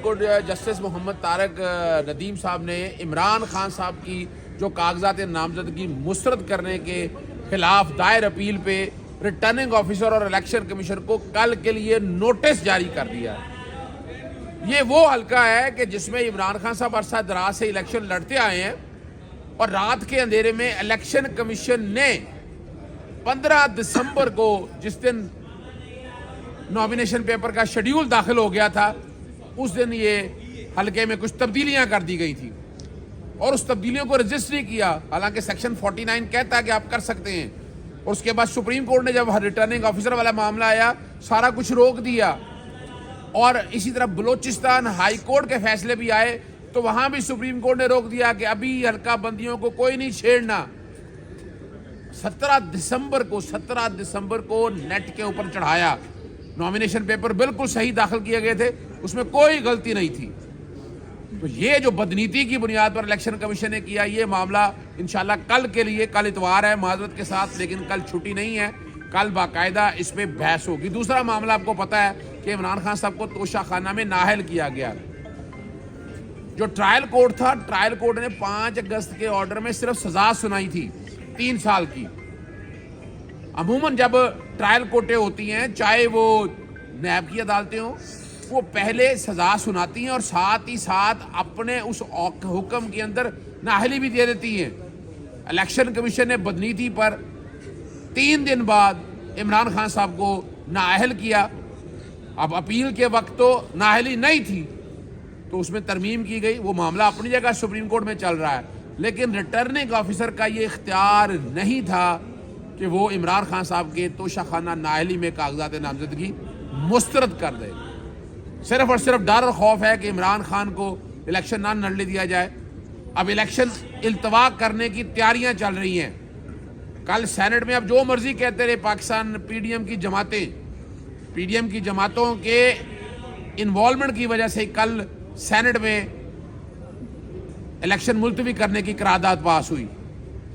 Court justice محمد طارق ندیم صاحب نے عمران خان صاحب کی جو کاغذات نامزدگی مسترد کرنے کے خلاف دائر اپیل پہ ریٹرننگ آفیسر اور الیکشن کمیشن کو کل کے لیے نوٹس جاری کر دیا ہے۔ یہ وہ حلقہ ہے کہ جس میں عمران خان صاحب عرصہ دراز سے الیکشن لڑتے آئے ہیں، اور رات کے اندھیرے میں الیکشن کمیشن نے 15 دسمبر کو جس دن نامینیشن پیپر کا شیڈیول داخل ہو گیا تھا، اس دن یہ حلقے میں کچھ تبدیلیاں کر دی گئی تھی اور اس تبدیلیوں کو رجسٹر نہیں کیا، حالانکہ سیکشن 49 کہتا ہے کہ آپ کر سکتے ہیں۔ اور اس کے بعد سپریم کورٹ نے جب ریٹرننگ آفیسر والا معاملہ آیا، سارا کچھ روک دیا، اور اسی طرح بلوچستان ہائی کورٹ کے فیصلے بھی آئے تو وہاں بھی سپریم کورٹ نے روک دیا کہ ابھی حلقہ بندیوں کو کوئی نہیں چھیڑنا۔ 17 دسمبر کو نیٹ کے اوپر چڑھایا، نامینیشن پیپر بالکل صحیح داخل کیے گئے تھے، اس میں کوئی غلطی نہیں تھی۔ تو یہ جو بدنیتی کی بنیاد پر الیکشن کمیشن نے کیا، یہ معاملہ انشاءاللہ کل کے لیے، کل اتوار ہے معذرت کے ساتھ، لیکن کل چھٹی نہیں ہے، کل باقاعدہ اس پہ بحث ہوگی۔ دوسرا معاملہ آپ کو پتا ہے کہ عمران خان صاحب کو توشہ خانہ میں نااہل کیا گیا۔ جو ٹرائل کورٹ تھا، ٹرائل کورٹ نے 5 اگست کے آرڈر میں صرف سزا سنائی تھی 3 سال کی۔ عموماً جب ٹرائل کورٹیں ہوتی ہیں، چاہے وہ نیب کی عدالتیں ہوں، وہ پہلے سزا سناتی ہیں اور ساتھ ہی ساتھ اپنے اس حکم کے اندر نااہلی بھی دے دیتی ہیں۔ الیکشن کمیشن نے بدنیتی پر 3 دن بعد عمران خان صاحب کو نااہل کیا۔ اب اپیل کے وقت تو نااہلی نہیں تھی تو اس میں ترمیم کی گئی، وہ معاملہ اپنی جگہ سپریم کورٹ میں چل رہا ہے، لیکن ریٹرننگ آفیسر کا یہ اختیار نہیں تھا کہ وہ عمران خان صاحب کے توشہ خانہ نااہلی میں کاغذات نامزدگی مسترد کر دے۔ صرف اور صرف ڈر اور خوف ہے کہ عمران خان کو الیکشن نہ لڑنے دیا جائے۔ اب الیکشن التوا کرنے کی تیاریاں چل رہی ہیں۔ کل سینٹ میں اب جو مرضی کہتے رہے پاکستان پی ڈی ایم کی جماعتوں کے انوالومنٹ کی وجہ سے کل سینٹ میں الیکشن ملتوی کرنے کی قرارداد پاس ہوئی۔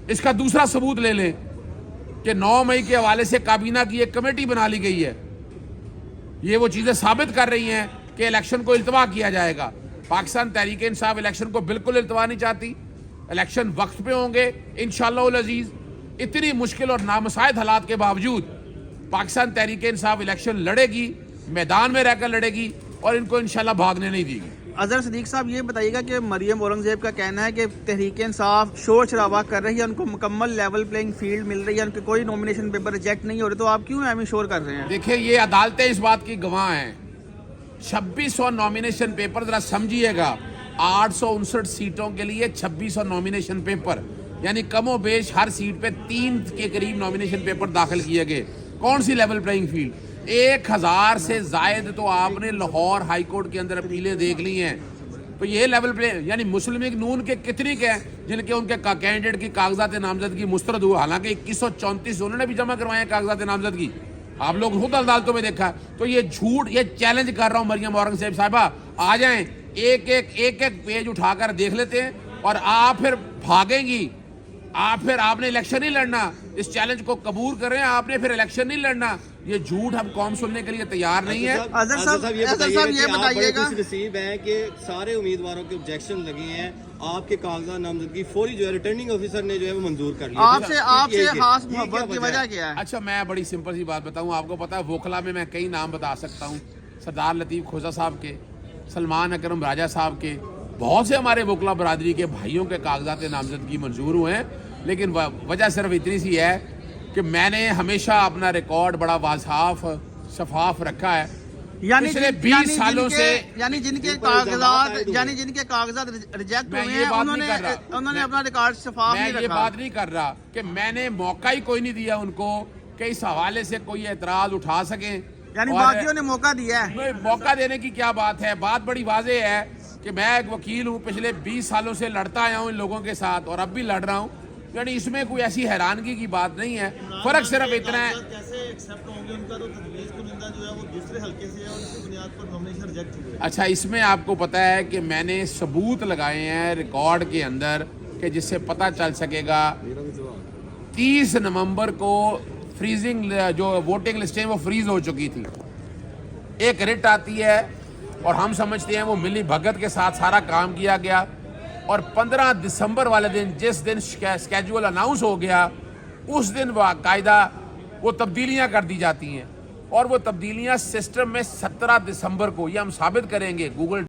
اس کا دوسرا ثبوت لے لیں کہ 9 مئی کے حوالے سے کابینہ کی ایک کمیٹی بنا لی گئی ہے۔ یہ وہ چیزیں ثابت کر رہی ہیں کہ الیکشن کو التوا کیا جائے گا۔ پاکستان تحریک انصاف الیکشن کو بالکل التوا نہیں چاہتی، الیکشن وقت پہ ہوں گے انشاءاللہ العزیز۔ اتنی مشکل اور نامساعد حالات کے باوجود پاکستان تحریک انصاف الیکشن لڑے گی، میدان میں رہ کر لڑے گی، اور ان کو انشاءاللہ بھاگنے نہیں دے گی۔ اظہر صدیق صاحب، یہ بتائیے گا کہ مریم اورنگزیب کا کہنا ہے کہ تحریک انصاف شور شرابہ کر رہی ہے، ان کو مکمل لیول پلینگ فیلڈ مل رہی ہے، ان کے کوئی نامینیشن پیپر ریجیکٹ نہیں ہو رہے، تو آپ کیوں ایمی شور کر رہے ہیں؟ دیکھیں، یہ عدالتیں اس بات کی گواہ ہیں۔ 2600 نامینیشن پیپر، ذرا سمجھیے گا، 859 سیٹوں کے لیے 2600 نامینیشن پیپر، یعنی کم و بیش ہر سیٹ پہ 3 کے قریب نامینیشن پیپر داخل کیے گئے۔ کون سی لیول پلینگ فیلڈ؟ 1000 سے زائد تو آپ نے لاہور ہائی کورٹ کے اندر اپیلیں دیکھ لی ہیں۔ تو یہ لیول پلے، یعنی مسلم لیگ نون کے کتنی کے ہیں جن کے ان کے کینڈیڈیٹ کی کاغذات نامزدگی مسترد ہوئے، حالانکہ 2134 انہوں نے بھی جمع کروائے ہیں کاغذات نامزدگی، آپ لوگ خود عدالتوں میں دیکھا۔ تو یہ جھوٹ، یہ چیلنج کر رہا ہوں مریم اورنگزیب صاحبہ، آ جائیں، ایک پیج اٹھا کر دیکھ لیتے ہیں، اور آپ پھر بھاگیں گی، آپ نے الیکشن نہیں لڑنا۔ اس چیلنج کو قبول کریں، آپ نے پھر الیکشن نہیں لڑنا۔ یہ جھوٹ ہم قوم سننے کے لیے تیار نہیں ہے۔ اظہر صاحب یہ بتائیے گا، خوش نصیب ہیں کہ سارے امیدواروں کے آبجیکشن لگے ہیں، آپ کے کاغذات نامزدگی فوری جو ہے ریٹرننگ آفیسر نے جو ہے وہ منظور کر لیا۔ آپ سے خاص محبت کی وجہ کیا ہے؟ اچھا، میں بڑی سمپل سی بات بتاؤں آپ کو، پتا ہے وکلا میں کئی نام بتا سکتا ہوں، سردار لطیف کھوسہ صاحب کے، سلمان اکرم راجہ صاحب کے، بہت سے ہمارے وکلا برادری کے بھائیوں کے کاغذات نامزدگی منظور ہوئے ہیں، لیکن وجہ صرف اتنی سی ہے کہ میں نے ہمیشہ اپنا ریکارڈ بڑا واضح شفاف رکھا ہے۔ پچھلے 20 سالوں سے، یعنی جن کے کاغذات ریجیکٹ ہوئے ہیں انہوں نے اپنا ریکارڈ شفاف نہیں رکھا۔ میں یہ بات نہیں کر رہا کہ میں نے موقع ہی کوئی نہیں دیا ان کو کہ اس حوالے سے کوئی اعتراض اٹھا سکیں، یعنی باقیوں نے موقع دیا ہے۔ موقع دینے کی کیا بات ہے؟ بات بڑی واضح ہے کہ میں ایک وکیل ہوں، پچھلے 20 سالوں سے لڑتا آیا ہوں ان لوگوں کے ساتھ، اور اب بھی لڑ رہا ہوں، یعنی اس میں کوئی ایسی حیرانگی کی بات نہیں ہے۔ فرق صرف اتنا ہے، اچھا اس میں آپ کو پتا ہے کہ میں نے ثبوت لگائے ہیں ریکارڈ کے اندر کہ جس سے پتہ چل سکے گا 30 نومبر کو فریزنگ جو ووٹنگ لسٹیں وہ فریز ہو چکی تھی۔ ایک ریٹ آتی ہے اور ہم سمجھتے ہیں وہ ملی بھگت کے ساتھ سارا کام کیا گیا، اور 15 دسمبر والے دن جس دن اسکیجول اناؤنس ہو گیا اس دن باقاعدہ وہ تبدیلیاں کر دی جاتی ہیں، اور وہ تبدیلیاں سسٹم میں 17 دسمبر کو، یہ ہم ثابت کریں گے گوگل